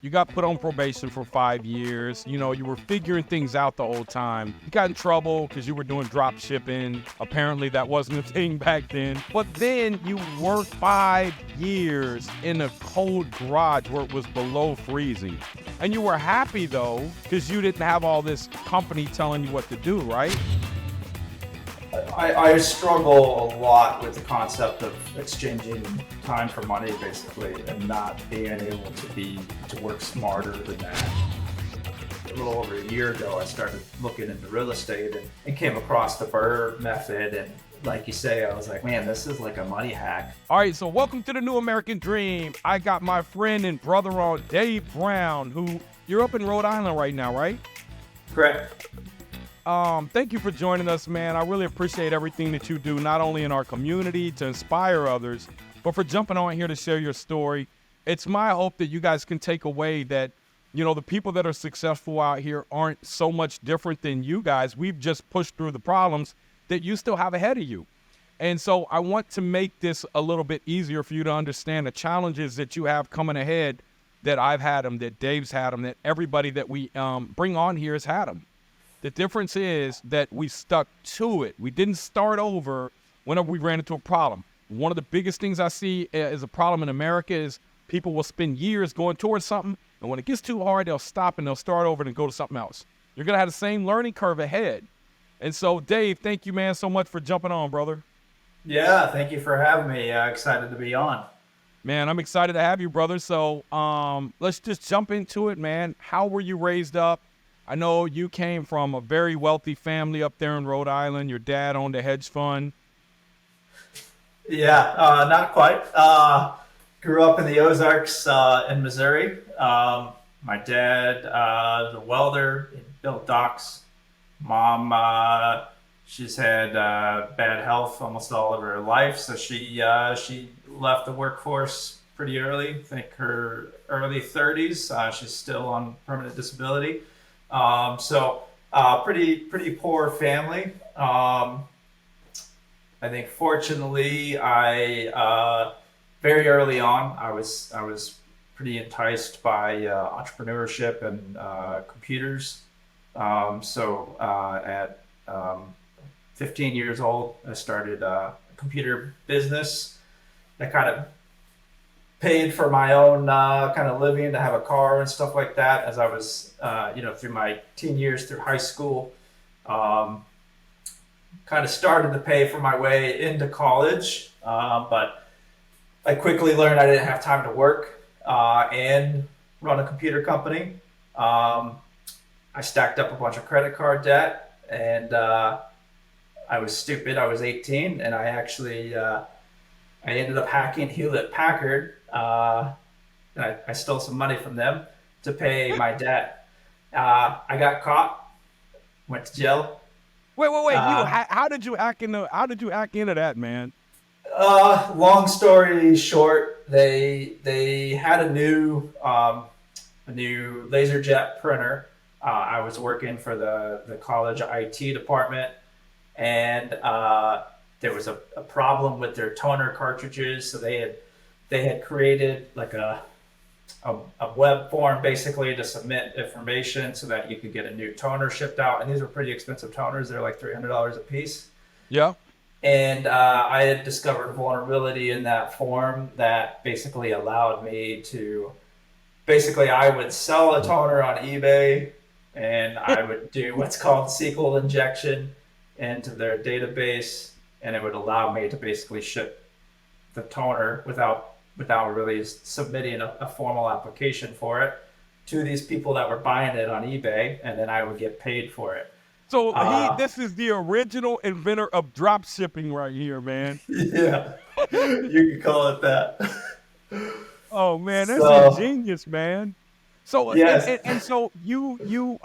You got put on probation for 5 years. You know, you were figuring things out the whole time. You got in trouble because you were doing drop shipping. Apparently that wasn't a thing back then. But then you worked 5 years in a cold garage where it was below freezing. And you were happy though, because you didn't have all this company telling you what to do, right? I struggle a lot with the concept of exchanging time for money, basically, and not being able to work smarter than that. A little over a year ago, I started looking into real estate and came across the BRRRR method. And like you say, I was like, man, this is like a money hack. All right, so welcome to the New American Dream. I got my friend and brother on, Dave Brown, who you're up in Rhode Island right now, right? Correct. Thank you for joining us, man. I really appreciate everything that you do, not only in our community to inspire others, but for jumping on here to share your story. It's my hope that you guys can take away that, you know, the people that are successful out here aren't so much different than you guys. We've just pushed through the problems that you still have ahead of you. And so I want to make this a little bit easier for you to understand the challenges that you have coming ahead, that I've had them, that Dave's had them, that everybody that we bring on here has had them. The difference is that we stuck to it. We didn't start over whenever we ran into a problem. One of the biggest things I see as a problem in America is people will spend years going towards something, and when it gets too hard, they'll stop and they'll start over and go to something else. You're going to have the same learning curve ahead. And so, Dave, thank you, man, so much for jumping on, brother. Yeah, thank you for having me. Excited to be on. Man, I'm excited to have you, brother. So let's just jump into it, man. How were you raised up? I know you came from a very wealthy family up there in Rhode Island. Your dad owned a hedge fund. Yeah, not quite. Grew up in the Ozarks in Missouri. My dad is a welder. He built docks. Mom, she's had bad health almost all of her life, so she left the workforce pretty early. I think her early 30s. She's still on permanent disability. Pretty poor family. I think fortunately, I very early on, I was pretty enticed by entrepreneurship and computers. At 15 years old, I started a computer business that kind of paid for my own kind of living, to have a car and stuff like that as I was, through my teen years through high school. Kind of started to pay for my way into college, but I quickly learned I didn't have time to work and run a computer company. I stacked up a bunch of credit card debt, and I was stupid. I was 18, and I actually I ended up hacking Hewlett Packard. I stole some money from them to pay my debt. I got caught, went to jail. Wait. How did you hack into that, man? Long story short, they had a new LaserJet printer. I was working for the college IT department, and there was a problem with their toner cartridges. So they had created like a web form basically to submit information so that you could get a new toner shipped out. And these were pretty expensive toners. They're like $300 a piece. Yeah. And I had discovered a vulnerability in that form that basically allowed me to, I would sell a toner on eBay, and I would do what's called SQL injection into their database, and it would allow me to basically ship the toner without really submitting a formal application for it to these people that were buying it on eBay, and then I would get paid for it. So this is the original inventor of drop shipping right here, man. Yeah, you can call it that. Oh man, that's ingenious, man. So yes. and so you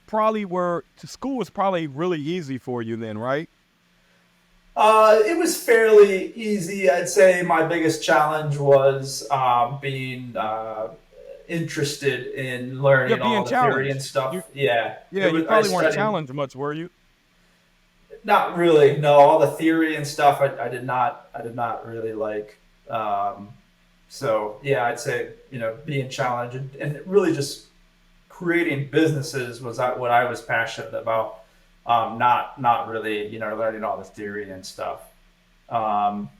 probably school was probably really easy for you then, right? It was fairly easy. I'd say my biggest challenge was being interested in learning all the theory and stuff. You probably weren't challenged much, were you? Not really. No, all the theory and stuff I did not really like. So yeah, I'd say, being challenged and really just creating businesses was what I was passionate about. Not really, learning all the theory and stuff. Um,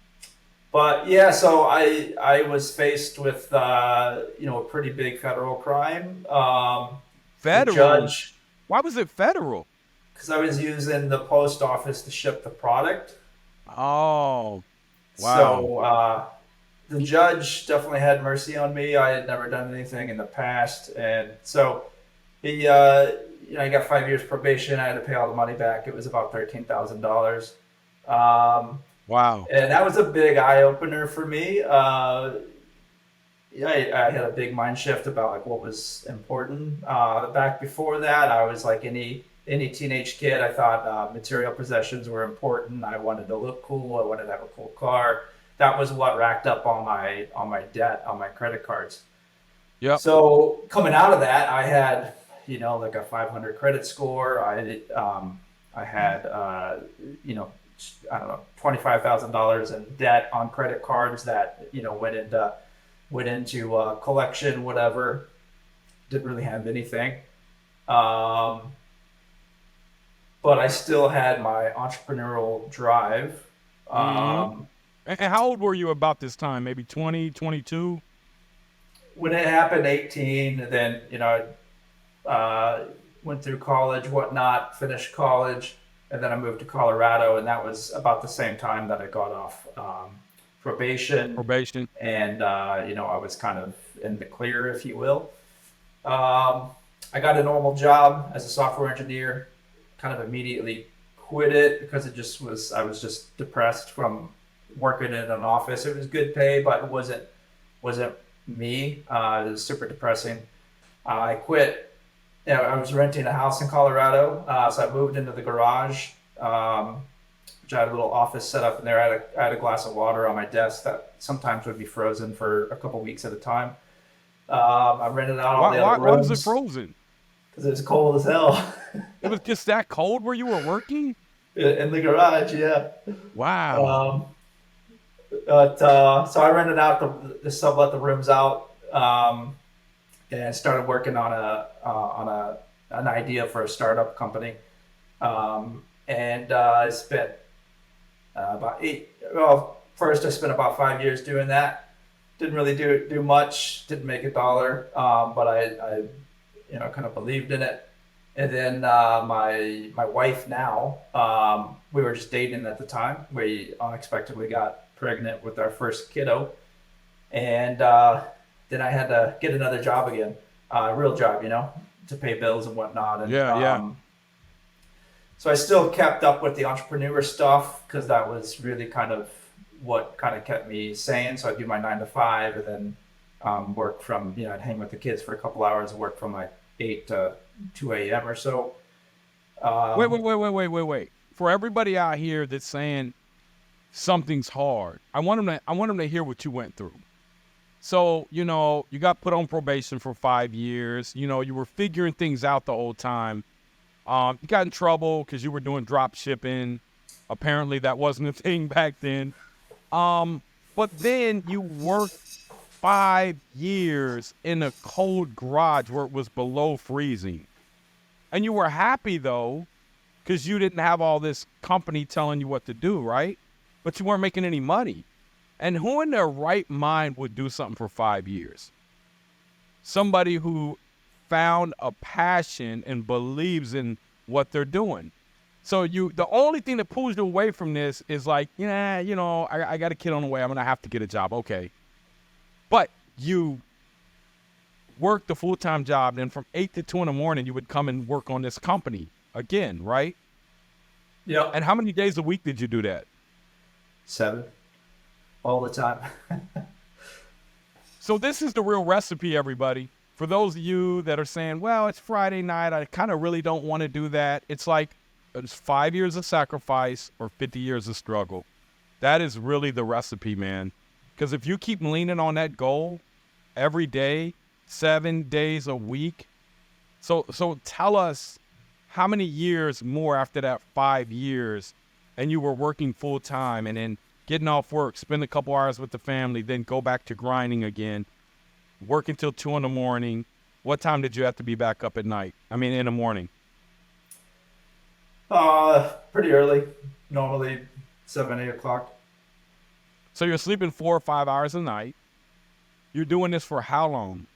but yeah, so I was faced with a pretty big federal crime. The Federal? judge, Why was it federal? because I was using the post office to ship the product. Oh, wow. So the judge definitely had mercy on me. I had never done anything in the past, and so he, I got 5 years probation. I had to pay all the money back. It was about $13,000. Um, Wow. and that was a big eye opener for me. Yeah, I had a big mind shift about like what was important. Back before that, I was like any teenage kid. I thought material possessions were important. I wanted to look cool. I wanted to have a cool car. That was what racked up all my debt on my credit cards. Yep. So coming out of that, I had like a 500 credit score. I had I don't know, $25,000 in debt on credit cards that went into collection, whatever. Didn't really have anything. Um, but I still had my entrepreneurial drive. Hmm. Um, And how old were you about this time? Maybe 20, 22? when it happened, 18, and then went through college, whatnot, finished college, and then I moved to Colorado, and that was about the same time that I got off probation, Probation? and I was kind of in the clear, if you will. Um, I got a normal job as a software engineer. Kind of immediately quit it because I was just depressed from working in an office. It was good pay, but it wasn't me. It was super depressing. I quit. Yeah, I was renting a house in Colorado, so I moved into the garage. Which I had a little office set up in there. I had a glass of water on my desk that sometimes would be frozen for a couple weeks at a time. I rented out all Why, the other why was it rooms frozen? because it was cold as hell It was just that cold where you were working? in the garage. Yeah. Wow. Um, but so I rented out the sublet the rooms out, and started working on an idea for a startup company. And I spent about eight. Well, first I spent about 5 years doing that. Didn't really do much. Didn't make a dollar. But I kind of believed in it. And then my wife now, we were just dating at the time. We unexpectedly got pregnant with our first kiddo, and then I had to get another job again, a real job, to pay bills and whatnot. And Yeah, yeah. so I still kept up with the entrepreneur stuff because that was really kind of what kind of kept me sane. So I'd do my 9 to 5, and then work from I'd hang with the kids for a couple hours and work from like 8 to 2 a.m. or so. Wait, Um, wait, wait, wait, wait, wait, wait. For everybody out here that's saying something's hard, I want them to hear what you went through. So, you got put on probation for 5 years. You were figuring things out the whole time. You got in trouble because you were doing drop shipping. Apparently, that wasn't a thing back then. But then you worked 5 years in a cold garage where it was below freezing. And you were happy, though, because you didn't have all this company telling you what to do, right? But you weren't making any money. And who in their right mind would do something for 5 years? Somebody who found a passion and believes in what they're doing. So the only thing that pulls you away from this is like, yeah, I got a kid on the way. I'm going to have to get a job. Okay. But you worked a full-time job. Then from 8 to 2 in the morning, you would come and work on this company again, right? yep. And how many days a week did you do that? 7 all the time. So this is the real recipe, everybody. For those of you that are saying, well, it's Friday night, I kind of really don't want to do that. It's like it's 5 years of sacrifice or 50 years of struggle. That is really the recipe, man. Because if you keep leaning on that goal every day, 7 days a week, so tell us how many years more after that 5 years and you were working full time, and then getting off work, spend a couple hours with the family, then go back to grinding again, work until 2 in the morning. What time did you have to be back up at night? I mean, in the morning. Pretty early, normally 7, 8 o'clock. So you're sleeping 4 or 5 hours a night. You're doing this for how long?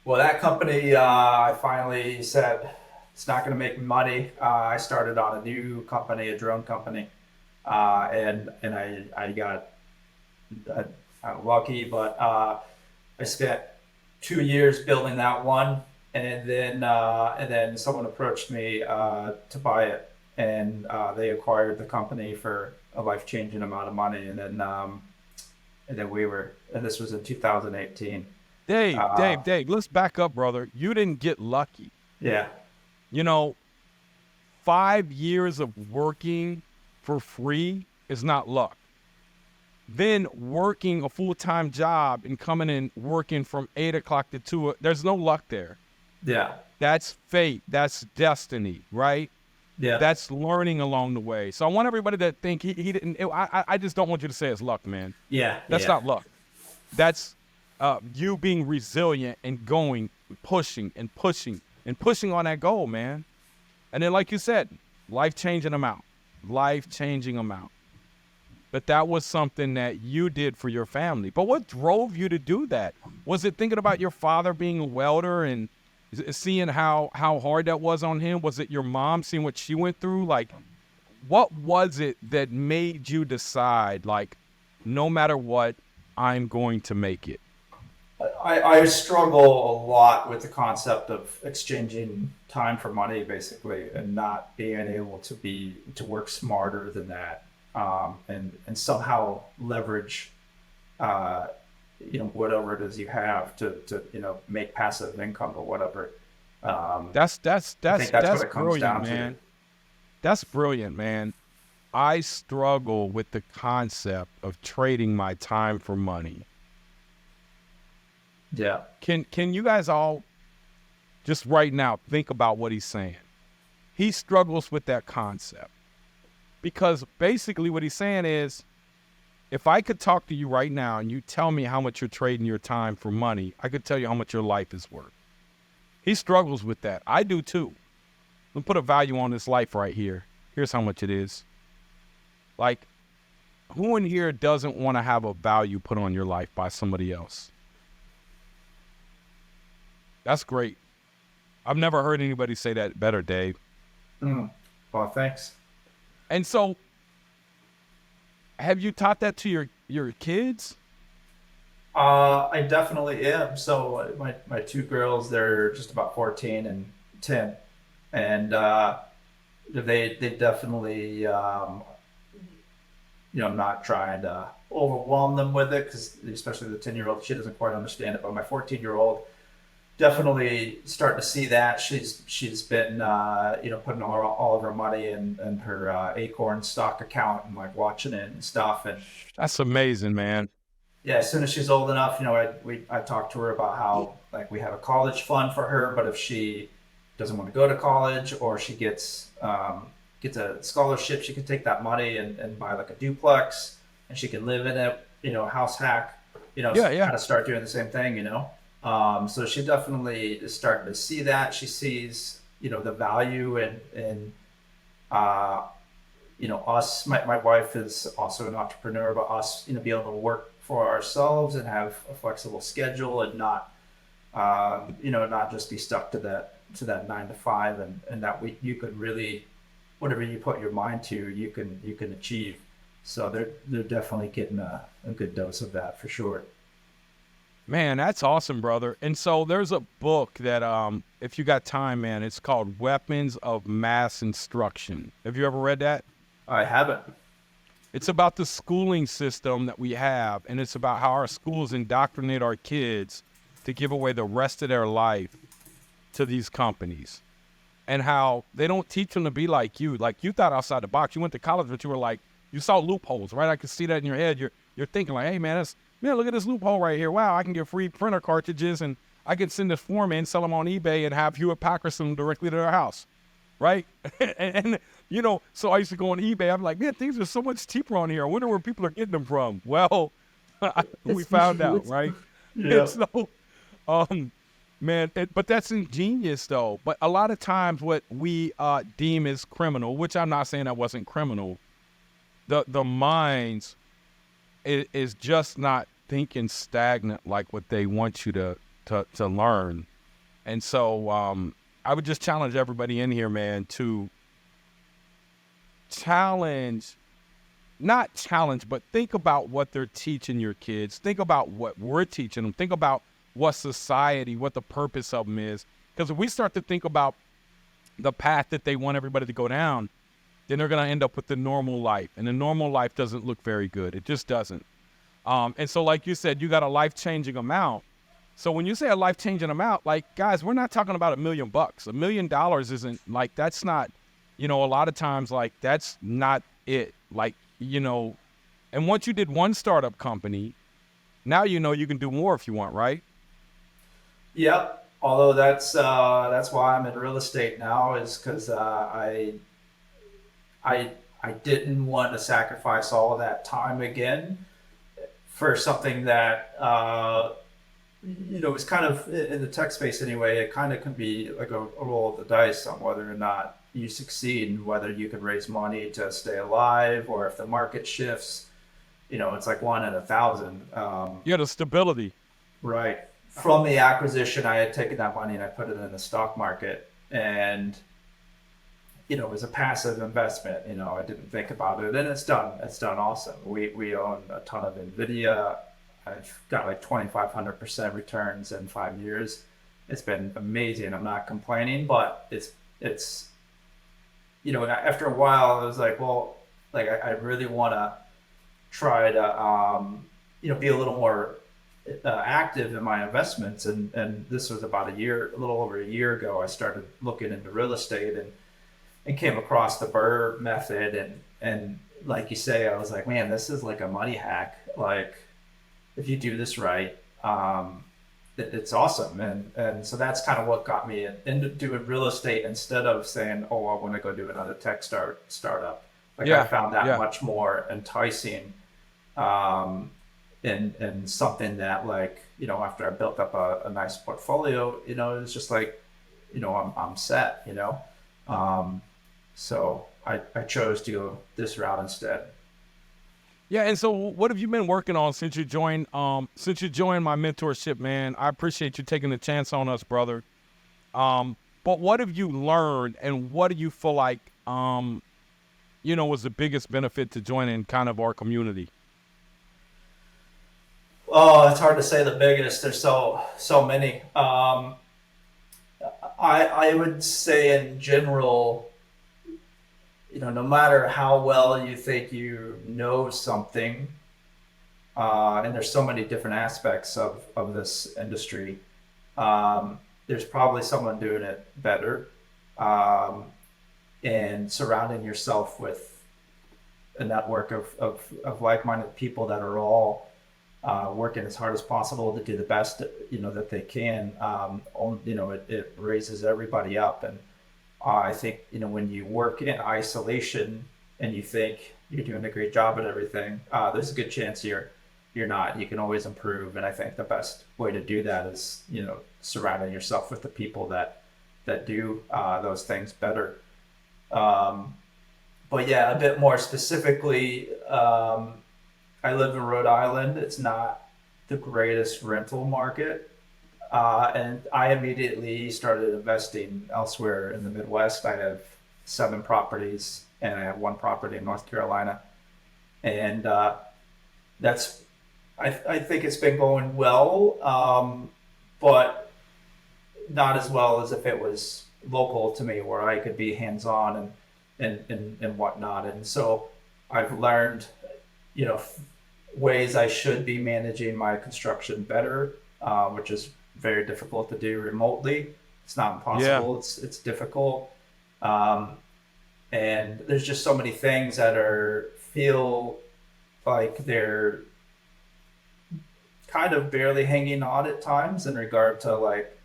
Well, that company, I finally said it's not going to make money. I started on a new company, a drone company, and I got lucky, but I spent 2 years building that one, and then someone approached me to buy it, and they acquired the company for a life changing amount of money, and this was in 2018. Dave, let's back up, brother. You didn't get lucky. Yeah. 5 years of working for free is not luck. Then working a full-time job and coming in working from 8 o'clock to 2, there's no luck there. Yeah. That's fate. That's destiny, right? Yeah. That's learning along the way. So I want everybody to think he didn't. I just don't want you to say it's luck, man. Yeah. That's not luck. That's you being resilient and going, pushing on that goal, man. And then, like you said, life-changing amount. But that was something that you did for your family. But what drove you to do that? Was it thinking about your father being a welder and seeing how hard that was on him? Was it your mom seeing what she went through? Like, what was it that made you decide, like, no matter what, I'm going to make it? I struggle a lot with the concept of exchanging time for money, basically, and not being able to work smarter than that, and somehow leverage, whatever it is you have to make passive income or whatever. That's I think that's what it comes brilliant, down man. to. That's brilliant, man. I struggle with the concept of trading my time for money. Yeah. Can you guys all just right now think about what he's saying? He struggles with that concept because basically what he's saying is, if I could talk to you right now and you tell me how much you're trading your time for money, I could tell you how much your life is worth. He struggles with that. I do too. Let's put a value on this life right here. Here's how much it is. Like, who in here doesn't want to have a value put on your life by somebody else? That's great. I've never heard anybody say that better, Dave. Well, thanks. And so, have you taught that to your kids? I definitely am. So my two girls, they're just about 14 and 10, and they definitely not trying to overwhelm them with it, because especially the 10-year-old, she doesn't quite understand it. But my 14-year-old definitely starting to see that. She's been putting all of her money in her Acorn stock account and like watching it and stuff. And That's amazing, man. yeah, as soon as she's old enough, I talked to her about how, like, we have a college fund for her, but if she doesn't want to go to college, or she gets a scholarship, she can take that money and buy like a duplex, and she can live in it, house hack, Yeah. kind of start doing the same thing. So she definitely is starting to see that. She sees, the value in us. My wife is also an entrepreneur, but us, be able to work for ourselves and have a flexible schedule, and not just be stuck to that 9 to 5, and that you could really, whatever you put your mind to, you can achieve. So they're definitely getting a good dose of that for sure. Man, that's awesome, brother. And so there's a book that, if you got time, man, it's called Weapons of Mass Instruction. Have you ever read that? I haven't. It's about the schooling system that we have, and it's about how our schools indoctrinate our kids to give away the rest of their life to these companies, and how they don't teach them to be like you. Like, you thought outside the box. You went to college, but you were like, you saw loopholes, right? I could see that in your head. You're thinking like, hey, man, look at this loophole right here. Wow, I can get free printer cartridges, and I can send this form in, sell them on eBay, and have Hewlett Packard send them directly to their house. right? And so I used to go on eBay. I'm like, man, things are so much cheaper on here. I wonder where people are getting them from. Well, we found out, right? And Yeah. so, um, man, but that's ingenious though. But a lot of times, what we deem as criminal, which I'm not saying that wasn't criminal, the minds is just not thinking stagnant like what they want you to learn. And so, I would just challenge everybody in here, man, to challenge, not challenge, but think about what they're teaching your kids. Think about what we're teaching them. Think about what society, what the purpose of them is. Because if we start to think about the path that they want everybody to go down, then they're going to end up with the normal life. And the normal life doesn't look very good. It just doesn't. And so, like you said, you got a life-changing amount. So when you say a life-changing amount, like, guys, we're not talking about $1 million. $1 million isn't, like, that's not, a lot of times, like, that's not it. Like, and once you did one startup company, now you can do more if you want, right? Yep. Although that's why I'm in real estate now, is because I didn't want to sacrifice all of that time again for something that it's kind of in the tech space anyway. It kind of can be like a roll of the dice on whether or not you succeed and whether you can raise money to stay alive, or if the market shifts. It's like 1 in 1,000. Yeah, the stability. Right. From the acquisition, I had taken that money and I put it in the stock market, and it was a passive investment. I didn't think about it, and it's done. It's done awesome. We own a ton of Nvidia. I've got like 2,500% returns in 5 years. It's been amazing. I'm not complaining, but it's after a while, I was like, well, like I really want to try to be a little more active in my investments, and this was about a little over a year ago. I started looking into real estate and came across the Burr method, and like you say, I was like, man, this is like a money hack. Like, if you do this right, it's awesome. And so that's kind of what got me into doing real estate, instead of saying, oh, I want to go do another tech startup. Like, Yeah, I found that yeah. much more enticing, and something that, like, after I built up a nice portfolio, it was just like, I'm set, so I chose to go this route instead. Yeah, and so what have you been working on since you joined my mentorship, man? I appreciate you taking the chance on us, brother. But what have you learned, and what do you feel like was the biggest benefit to joining kind of our community? Oh, it's hard to say the biggest. There's so many. I would say in general, no matter how well you think you know something, and there's so many different aspects of this industry, there's probably someone doing it better. And surrounding yourself with a network of like-minded people that are all working as hard as possible to do the best that they can. It raises everybody up. And I think when you work in isolation and you think you're doing a great job at everything, there's a good chance you're not. You can always improve, and I think the best way to do that is surrounding yourself with the people that do those things better. But yeah, a bit more specifically, I live in Rhode Island. It's not the greatest rental market. And I immediately started investing elsewhere in the Midwest. I have 7 properties, and I have 1 property in North Carolina. And I think it's been going well, but not as well as if it was local to me, where I could be hands-on and whatnot. And so I've learned, ways I should be managing my construction better, which is very difficult to do remotely. It's not impossible. Yeah. It's difficult. And there's just so many things that feel like they're kind of barely hanging on at times, in regard to, like,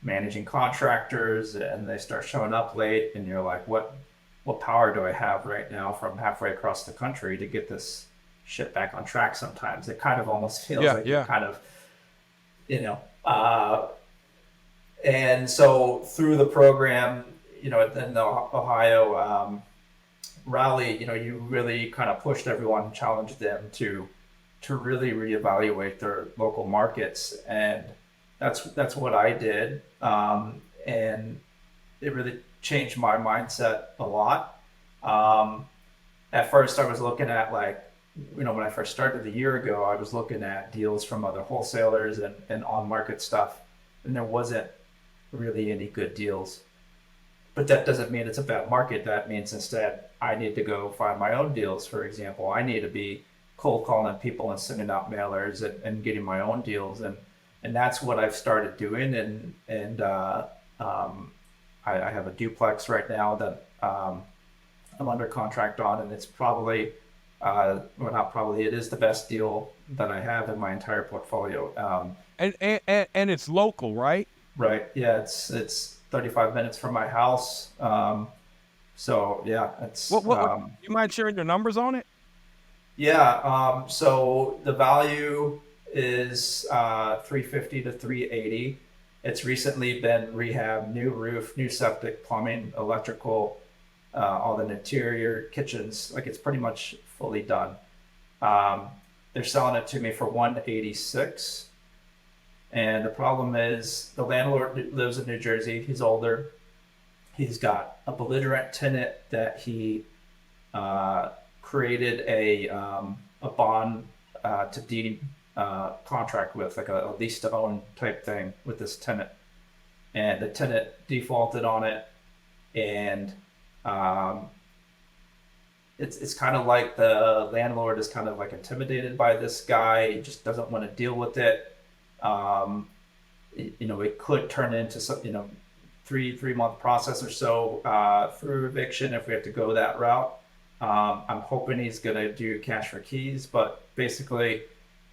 managing contractors, and they start showing up late, and you're like, what power do I have right now from halfway across the country to get this shit back on track? Sometimes it kind of almost feels Yeah, like you're yeah. kind of, you know, and so through the program, in the Ohio rally, you really kind of pushed everyone, challenged them to really reevaluate their local markets, and that's what I did, and it really changed my mindset a lot. Um, at first, I was looking at when I first started a year ago, I was looking at deals from other wholesalers and on market stuff, and there wasn't really any good deals. But that doesn't mean it's a bad market. That means instead I need to go find my own deals. For example, I need to be cold calling people and sending out mailers and getting my own deals, and that's what I've started doing. And I have a duplex right now that I'm under contract on, and it's probably well, not probably, it is the best deal that I have in my entire portfolio. And it's local, right? Right. Yeah, it's 35 minutes from my house. So yeah, it's What you mind sharing your numbers on it? yeah. So the value is 350 to 380. It's recently been rehab, new roof, new septic, plumbing, electrical, all the interior kitchens. Like, it's pretty much fully done. Um, they're selling it to me for 186. And the problem is the landlord lives in New Jersey. He's older. He's got a belligerent tenant that he uh, created a bond to deed contract with, like a lease to own type thing with this tenant. And the tenant defaulted on it, and um, it's kind of like the landlord is kind of like intimidated by this guy. He just doesn't want to deal with it. Um, it could turn into some, 3 month process or so through eviction if we have to go that route. I'm hoping he's gonna do cash for keys, but basically,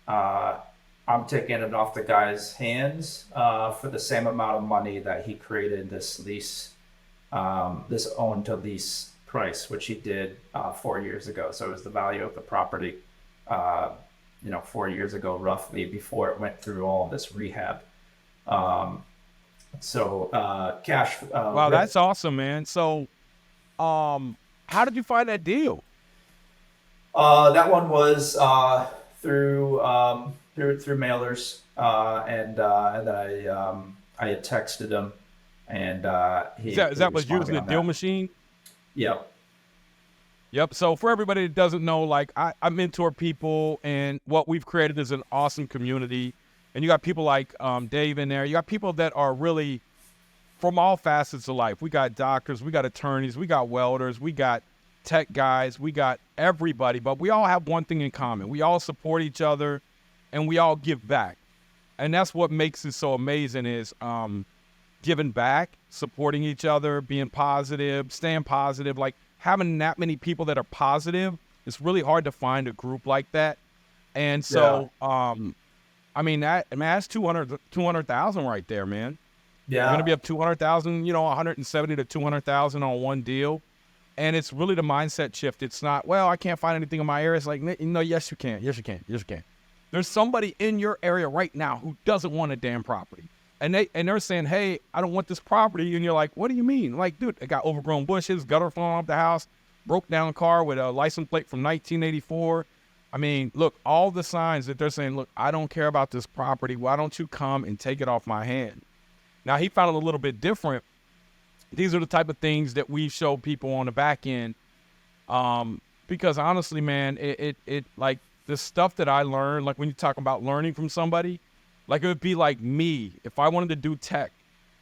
uh, I'm taking it off the guy's hands for the same amount of money that he created this lease, this own to lease price, which he did 4 years ago. So it was the value of the property, uh, 4 years ago, roughly, before it went through all this rehab. Um, cash. Wow, that's awesome, man. So, how did you find that deal? That one was through mailers, and then I had texted him, and Is he that was responded using the on deal that. machine? Yeah, Yep. So for everybody that doesn't know, like I mentor people, and what we've created is an awesome community. And you got people like Dave in there. You got people that are really from all facets of life. We got doctors, we got attorneys, we got welders, we got tech guys, we got everybody. But we all have one thing in common: we all support each other, and we all give back. And that's what makes it so amazing is giving back, supporting each other, being positive, staying positive, like having that many people that are positive. It's really hard to find a group like that. And yeah, so, I mean, that's 200,000 right there, man. You're going to yeah, be up 200,000, 170 to 200,000 on one deal. And it's really the mindset shift. It's not, well, I can't find anything in my area. It's like, no, yes, you can. Yes, you can. Yes, you can. There's somebody in your area right now who doesn't want a damn property. And they're saying, hey, I don't want this property. And you're like, what do you mean? Like, dude, it got overgrown bushes, gutter falling off the house, broke down car with a license plate from 1984. I mean, look, all the signs that they're saying, look, I don't care about this property. Why don't you come and take it off my hand? Now, he found it a little bit different. These are the type of things that we show people on the back end. Because honestly, man, it like the stuff that I learned, like when you talk about learning from somebody, like it would be like me. If I wanted to do tech,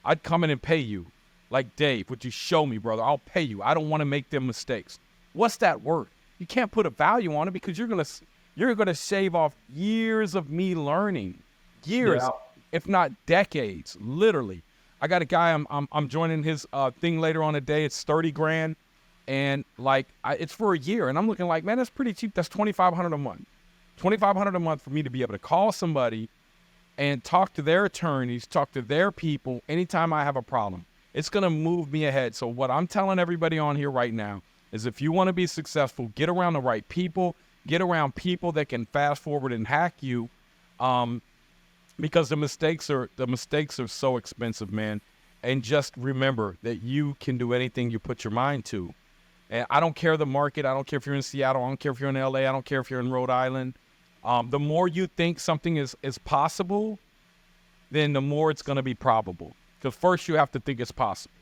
I'd come in and pay you. Like, Dave, would you show me, brother? I'll pay you. I don't want to make them mistakes. What's that worth? You can't put a value on it because you're gonna shave off years of me learning, years, yeah, if not decades, literally. I got a guy. I'm joining his thing later on today. It's 30 grand, and like it's for a year, and I'm looking like, man, that's pretty cheap. That's 2,500 a month. 2,500 a month for me to be able to call somebody and talk to their attorneys, talk to their people anytime I have a problem. It's going to move me ahead. So what I'm telling everybody on here right now is if you want to be successful, get around the right people, get around people that can fast forward and hack you, because the mistakes are so expensive, man. And just remember that you can do anything you put your mind to. And I don't care the market. I don't care if you're in Seattle. I don't care if you're in LA. I don't care if you're in Rhode Island. The more you think something is possible, then the more it's going to be probable. Because first you have to think it's possible.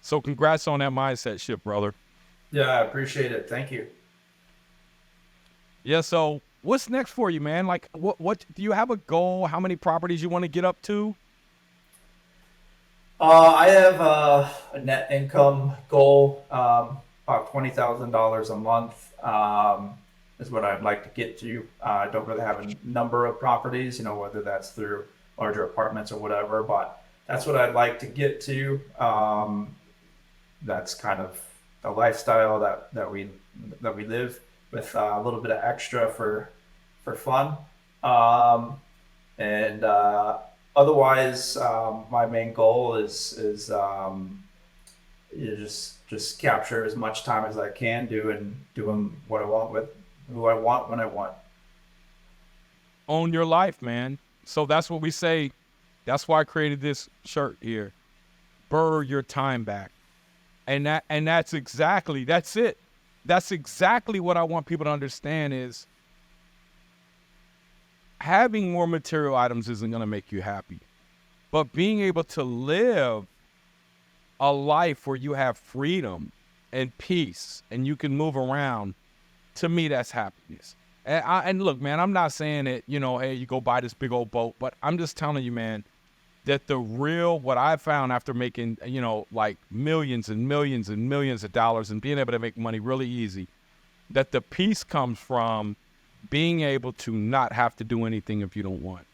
So congrats on that mindset shift, brother. Yeah, I appreciate it. Thank you. Yeah, so what's next for you, man? Like, what do you have a goal? How many properties you want to get up to? I have a net income goal, about $20,000 a month, is what I'd like to get to. I don't really have a number of properties, whether that's through larger apartments or whatever, but that's what I'd like to get to. That's kind of a lifestyle that we live with, a little bit of extra for fun. And otherwise, my main goal is just capture as much time as I can doing what I want with who I want when I want. Own your life, man. So that's what we say. That's why I created this shirt here. Burr your time back. And that's it. That's exactly what I want people to understand is having more material items isn't going to make you happy. But being able to live a life where you have freedom and peace and you can move around, to me, that's happiness. And look, man, I'm not saying that, hey, you go buy this big old boat, but I'm just telling you, man, that what I found after making, like millions and millions and millions of dollars and being able to make money really easy, that the peace comes from being able to not have to do anything if you don't want.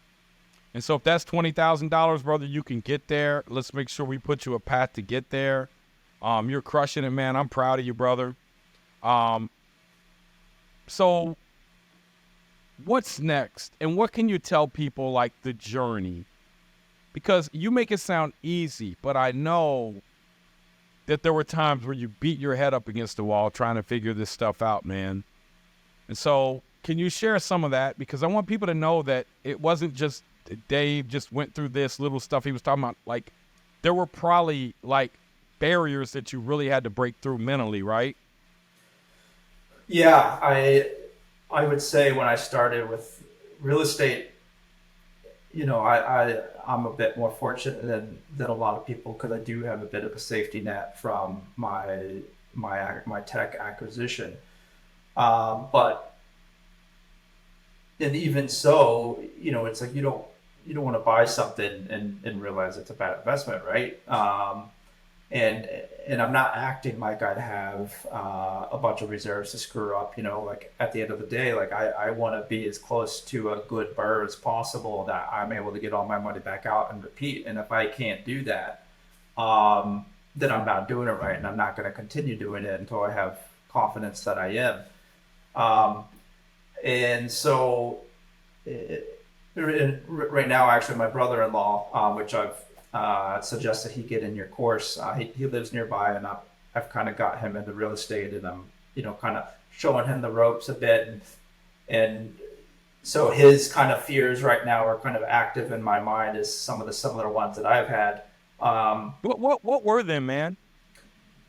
And so if that's $20,000, brother, you can get there. Let's make sure we put you a path to get there. You're crushing it, man. I'm proud of you, brother. So what's next? And what can you tell people, like, the journey? Because you make it sound easy, but I know that there were times where you beat your head up against the wall trying to figure this stuff out, man. And so can you share some of that? Because I want people to know that it wasn't just Dave just went through this little stuff he was talking about. Like, there were probably, like, barriers that you really had to break through mentally, right? Yeah, I would say when I started with real estate, I'm a bit more fortunate than a lot of people because I do have a bit of a safety net from my tech acquisition. But and even so, it's like you don't want to buy something and realize it's a bad investment, right? And I'm not acting like I'd have a bunch of reserves to screw up. Like at the end of the day, like I want to be as close to a good burr as possible that I'm able to get all my money back out and repeat. And if I can't do that, then I'm not doing it right, and I'm not going to continue doing it until I have confidence that I am. And so, right now, actually, my brother-in-law, which I've suggested he get in your course. He lives nearby, and I've kind of got him into real estate, and I'm kind of showing him the ropes a bit, and so his kind of fears right now are kind of active in my mind as some of the similar ones that I've had. What were them, man?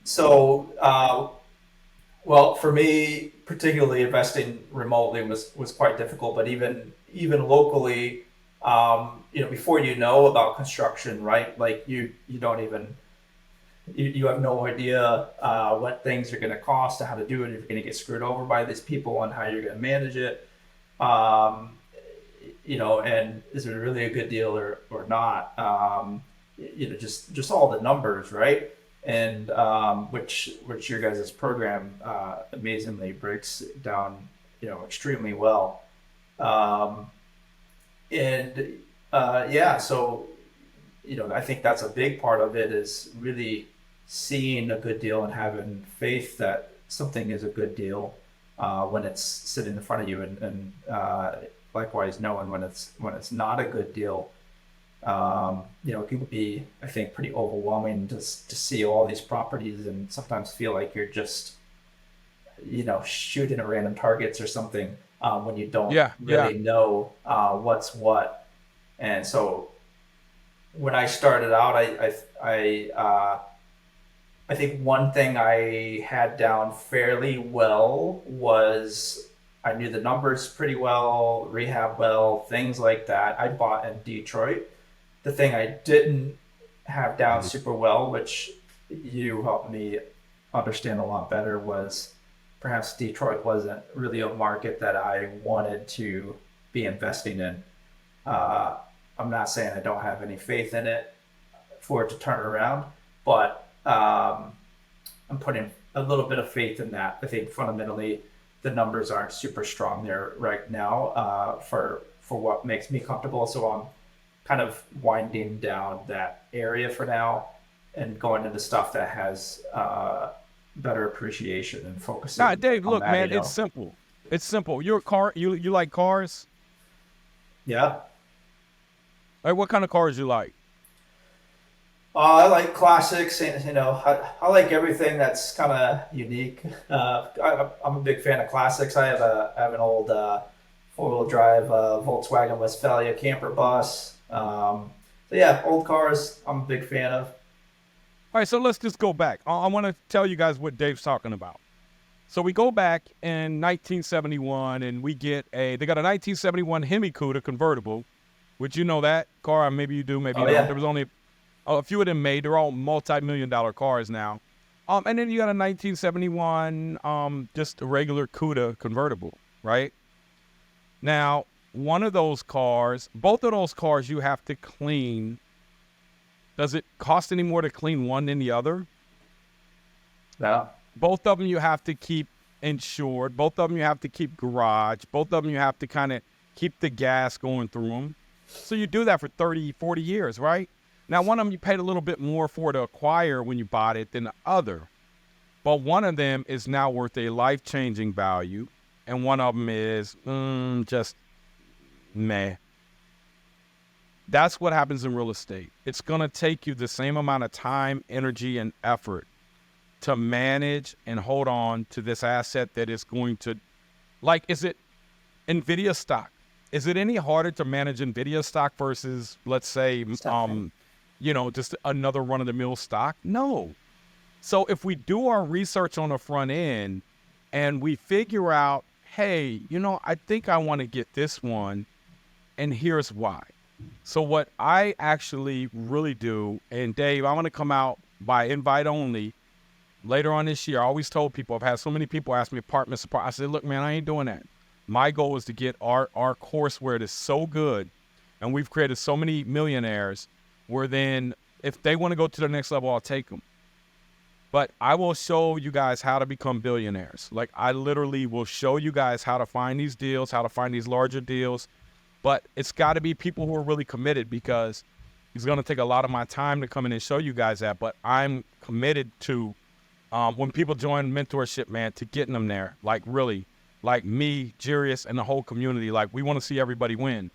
So, well, for me, particularly investing remotely was quite difficult, but even locally. Before you know about construction, right? Like you don't even, you have no idea what things are going to cost, how to do it, if you're going to get screwed over by these people, and how you're going to manage it. And is it really a good deal or not? Just all the numbers, right? And which your guys' program amazingly breaks down, extremely well. So, I think that's a big part of it is really seeing a good deal and having faith that something is a good deal when it's sitting in front of you. And likewise knowing when it's not a good deal. It can be, I think, pretty overwhelming to see all these properties and sometimes feel like you're just, shooting at random targets or something, when you don't Yeah, yeah. really know what's what. And so when I started out, I think one thing I had down fairly well was I knew the numbers pretty well, rehab well, things like that. I bought in Detroit. The thing I didn't have down super well, which you helped me understand a lot better, was perhaps Detroit wasn't really a market that I wanted to be investing in. Uh, I'm not saying I don't have any faith in it for it to turn around, but I'm putting a little bit of faith in that. I think fundamentally the numbers aren't super strong there right now, for what makes me comfortable. So I'm kind of winding down that area for now and going into stuff that has better appreciation and Nah, focusing Dave, on look, that. man, it's simple. It's simple. You're a car. You like cars? Yeah. Like, what kind of cars you like? I like classics, and I like everything that's kind of unique. I'm a big fan of classics. I have an old four-wheel drive Volkswagen Westfalia camper bus. So yeah, old cars. I'm a big fan of. All right, so let's just go back. I want to tell you guys what Dave's talking about. So we go back in 1971, and they got a 1971 Hemi Cuda convertible. Would you know that car? Maybe you do, maybe you Oh don't. yeah. There was only a few of them made. They're all multi-million-dollar cars now. And then you got a 1971, just a regular Cuda convertible, right? Now, both of those cars you have to clean. Does it cost any more to clean one than the other? No. Both of them you have to keep insured. Both of them you have to keep garage. Both of them you have to kind of keep the gas going through them. So you do that for 30, 40 years, right? Now, one of them you paid a little bit more for to acquire when you bought it than the other. But one of them is now worth a life-changing value, and one of them is just meh. That's what happens in real estate. It's going to take you the same amount of time, energy, and effort to manage and hold on to this asset that is going to, is it NVIDIA stock? Is it any harder to manage NVIDIA stock versus, let's say, just another run-of-the-mill stock? No. So if we do our research on the front end and we figure out, hey, I think I want to get this one, and here's why. So what I actually really do, and Dave, I'm going to come out by invite only later on this year. I always told people, I've had so many people ask me apartment support. I said, look, man, I ain't doing that. My goal is to get our courseware is so good, and we've created so many millionaires where then if they want to go to the next level, I'll take them. But I will show you guys how to become billionaires. Like, I literally will show you guys how to find these deals, how to find these larger deals. But it's got to be people who are really committed, because it's going to take a lot of my time to come in and show you guys that. But I'm committed to, when people join mentorship, man, to getting them there. Like, really, like me, Jarius, and the whole community. Like, we want to see everybody win.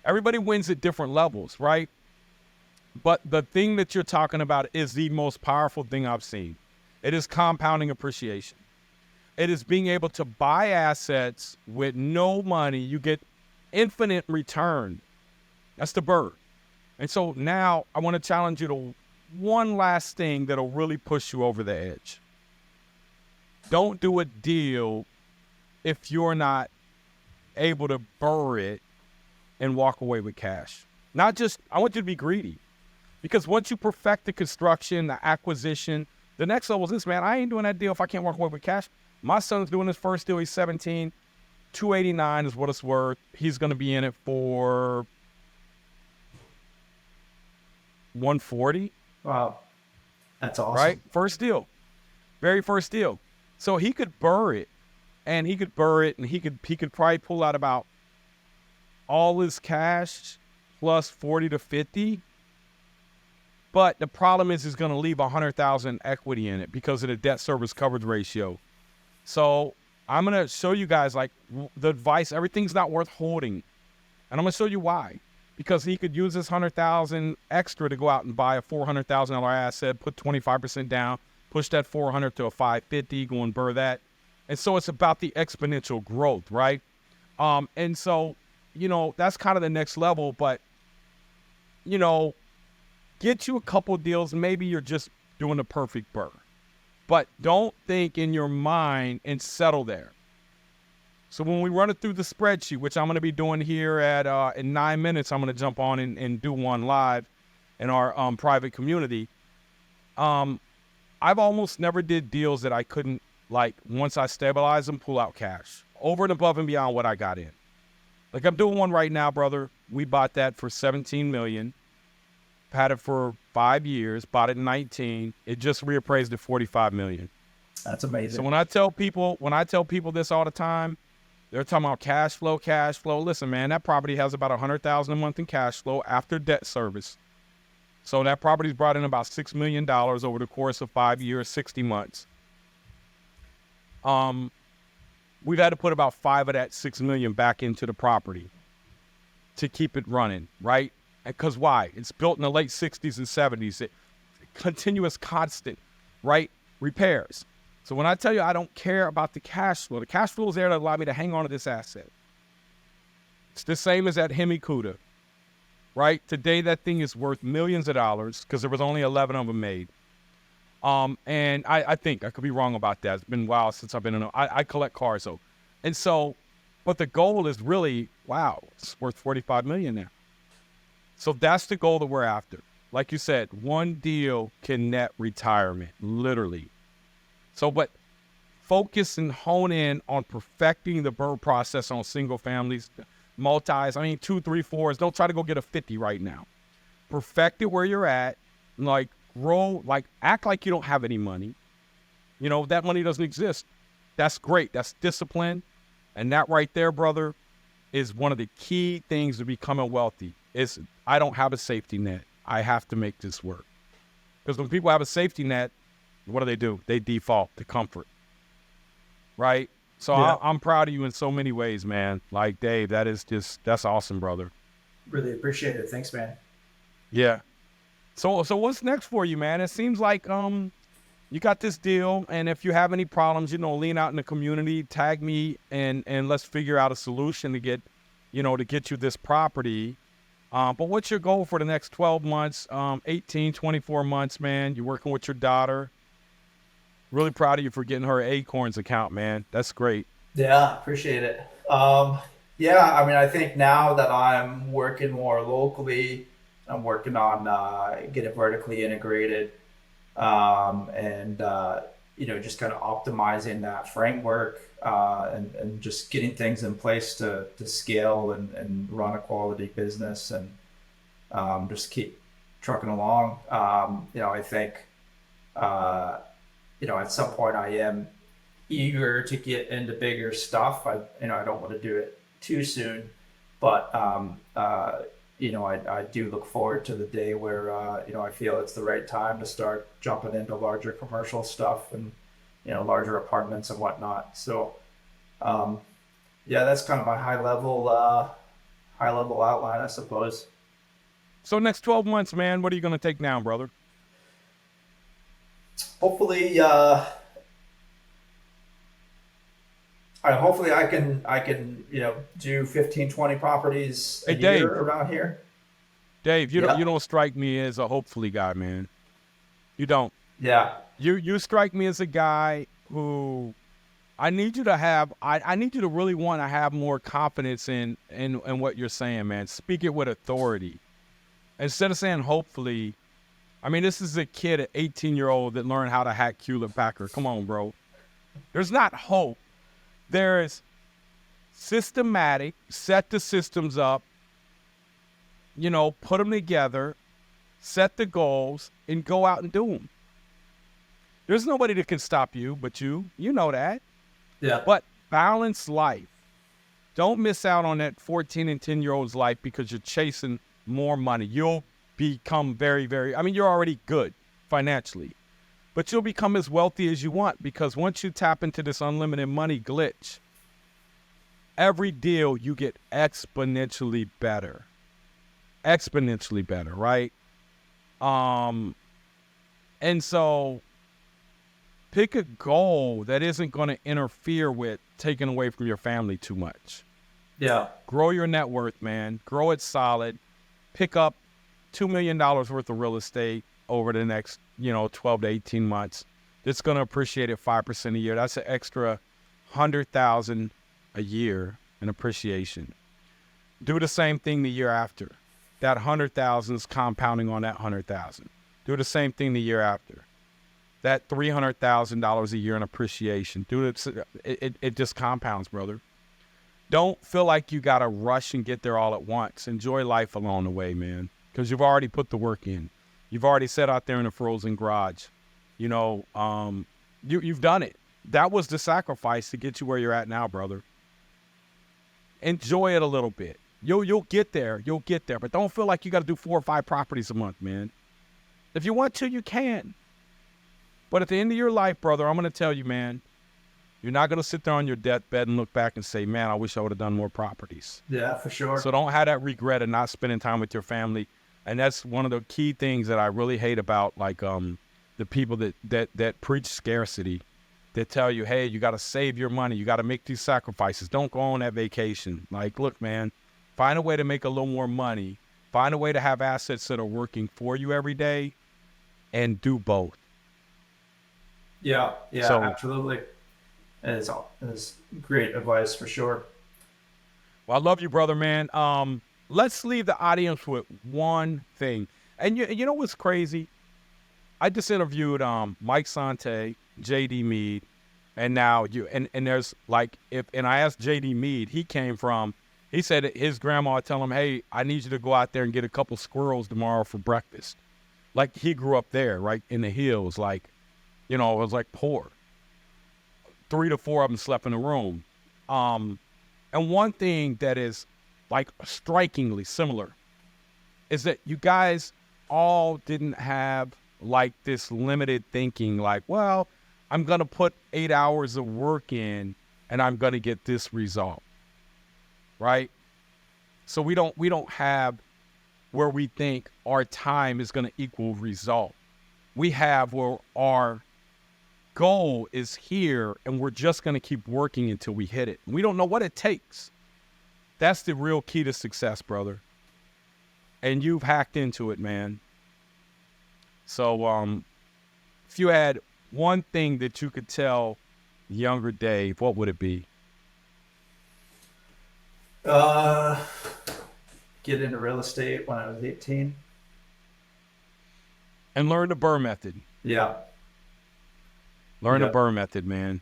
Everybody wins at different levels, right? But the thing that you're talking about is the most powerful thing I've seen. It is compounding appreciation. It is being able to buy assets with no money. You get infinite return. That's the bird. And so now I want to challenge you to one last thing that'll really push you over the edge. Don't do a deal if you're not able to burr it and walk away with cash. I want you to be greedy. Because once you perfect the construction, the acquisition, the next level is this, man. I ain't doing that deal if I can't walk away with cash. My son's doing his first deal. He's 17. $289 is what it's worth. He's going to be in it for $140. Wow. That's awesome. Right? First deal. Very first deal. So he could burr it. And he could probably pull out about all his cash plus 40 to 50. But the problem is he's going to leave $100,000 equity in it because of the debt service coverage ratio. So I'm going to show you guys like the advice. Everything's not worth holding. And I'm going to show you why. Because he could use this $100,000 extra to go out and buy a $400,000 asset, put 25% down, push that 400 to a 550, go and burr that. And so it's about the exponential growth, right? And so, you know, that's kind of the next level. But, you know, get you a couple deals. Maybe you're just doing the perfect burr. But don't think in your mind and settle there. So when we run it through the spreadsheet, which I'm going to be doing here at in 9 minutes, I'm going to jump on and do one live in our private community. I've almost never did deals that I couldn't, like, once I stabilize them, pull out cash over and above and beyond what I got in. Like I'm doing one right now, brother. We bought that for $17 million. Had it for 5 years, bought it in 19. It just reappraised at $45 million. That's amazing. So when I tell people this all the time, they're talking about cash flow. Listen, man, that property has about $100,000 a month in cash flow after debt service. So that property's brought in about $6 million over the course of 5 years, 60 months. We've had to put about 5 of that $6 million back into the property to keep it running, right? Because why? It's built in the late 60s and 70s. It continuous, constant, right? Repairs. So when I tell you I don't care about the cash flow is there to allow me to hang on to this asset. It's the same as that Hemi-Cuda, right? Today that thing is worth millions of dollars because there was only 11 of them made. And I think, I could be wrong about that. It's been a while since I've been in I collect cars though. And so, but the goal is really, wow, it's worth $45 million now. So that's the goal that we're after. Like you said, one deal can net retirement, literally. So, but focus and hone in on perfecting the burr process on single families, multis, 2, 3, 4s. Don't try to go get a 50 right now. Perfect it where you're at. Like, grow, like, act like you don't have any money. You know, that money doesn't exist. That's great. That's discipline. And that right there, brother, is one of the key things to becoming wealthy. Is I don't have a safety net. I have to make this work. Because when people have a safety net, what do? They default to comfort. Right? So yeah. I'm proud of you in so many ways, man. Like, Dave, that's awesome, brother. Really appreciate it. Thanks, man. Yeah. So what's next for you, man? It seems like you got this deal, and if you have any problems, lean out in the community, tag me, and let's figure out a solution to get you this property. But what's your goal for the next 12 months, 18, 24 months, man? You're working with your daughter. Really proud of you for getting her Acorns account, man. That's great. Yeah, appreciate it. I think now that I'm working more locally, I'm working on getting vertically integrated, and just kind of optimizing that framework, and just getting things in place to scale and run a quality business, and just keep trucking along. I think at some point I am eager to get into bigger stuff. I don't want to do it too soon, but I do look forward to the day where I feel it's the right time to start jumping into larger commercial stuff and larger apartments and whatnot. So that's kind of my high level outline, I suppose. So next 12 months, man, what are you going to take down, brother? Hopefully, hopefully I can do 15, 20 properties a year around here. Dave, you don't strike me as a hopefully guy, man. You don't. Yeah. You strike me as a guy who I need you to have. I need you to really want to have more confidence in what you're saying, man. Speak it with authority instead of saying hopefully. This is a kid, an 18-year-old that learned how to hack Hewlett Packard. Come on, bro. There's not hope. There's systematic, set the systems up, put them together, set the goals, and go out and do them. There's nobody that can stop you but you. You know that. Yeah. But balance life. Don't miss out on that 14 and 10-year-old's life because you're chasing more money. You'll become very, very, you're already good financially. but you'll become as wealthy as you want, because once you tap into this unlimited money glitch, every deal you get exponentially better. Exponentially better, right? And so pick a goal that isn't going to interfere with taking away from your family too much. Yeah. Grow your net worth, man. Grow it solid. Pick up $2 million worth of real estate over the next, 12 to 18 months. It's going to appreciate it 5% a year. That's an extra $100,000 a year in appreciation. Do the same thing the year after. That $100,000 is compounding on that $100,000. Do the same thing the year after. That $300,000 a year in appreciation. It just compounds, brother. Don't feel like you got to rush and get there all at once. Enjoy life along the way, man, because you've already put the work in. You've already sat out there in a frozen garage. You've done it. That was the sacrifice to get you where you're at now, brother. Enjoy it a little bit. You'll get there. You'll get there. But don't feel like you got to do 4 or 5 properties a month, man. If you want to, you can. But at the end of your life, brother, I'm going to tell you, man, you're not going to sit there on your deathbed and look back and say, man, I wish I would have done more properties. Yeah, for sure. So don't have that regret of not spending time with your family. And that's one of the key things that I really hate about, like, the people that preach scarcity. They tell you, hey, you got to save your money. You got to make these sacrifices. Don't go on that vacation. Like, look, man, find a way to make a little more money. Find a way to have assets that are working for you every day, and do both. Yeah, So, absolutely. It's great advice for sure. well, I love you, brother, man. Let's leave the audience with one thing. And you know what's crazy? I just interviewed Mike Sante, JD Mead, and now you. And there's like, and I asked JD Mead, he said that his grandma would tell him, hey, I need you to go out there and get a couple squirrels tomorrow for breakfast. Like, he grew up there, right in the hills, like, it was like poor. 3 to 4 of them slept in a room. And one thing that is like strikingly similar is that you guys all didn't have like this limited thinking, like, well, I'm going to put 8 hours of work in and I'm going to get this result. Right? So we don't have where we think our time is going to equal result. We have where our goal is here and we're just going to keep working until we hit it. We don't know what it takes. That's the real key to success, brother. And you've hacked into it, man. So if you had one thing that you could tell younger Dave, what would it be? Get into real estate when I was 18. And learn the Burr method. Yeah. Learn the Yep. Burr method, man.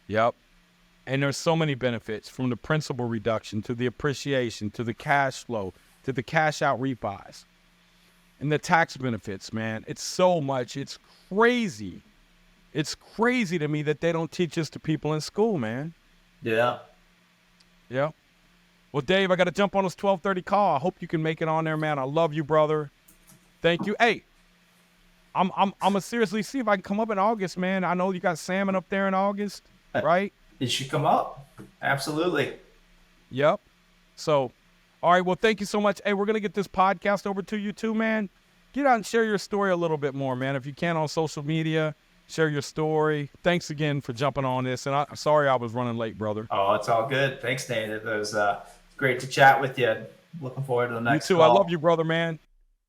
Yep. And there's so many benefits, from the principal reduction to the appreciation to the cash flow to the cash out refis and the tax benefits, man. It's so much. It's crazy. It's crazy to me that they don't teach this to people in school, man. Yeah. Yeah. Well, Dave, I got to jump on this 12:30 call. I hope you can make it on there, man. I love you, brother. Thank you. Hey, I'm gonna seriously see if I can come up in August, man. I know you got salmon up there in August, right? It should come up. Absolutely. Yep. So, all right. Well, thank you so much. Hey, we're going to get this podcast over to you too, man. Get out and share your story a little bit more, man. If you can on social media, share your story. Thanks again for jumping on this. And I'm sorry I was running late, brother. Oh, it's all good. Thanks, Nate. It was great to chat with you. Looking forward to the next You too. call. I love you, brother, man.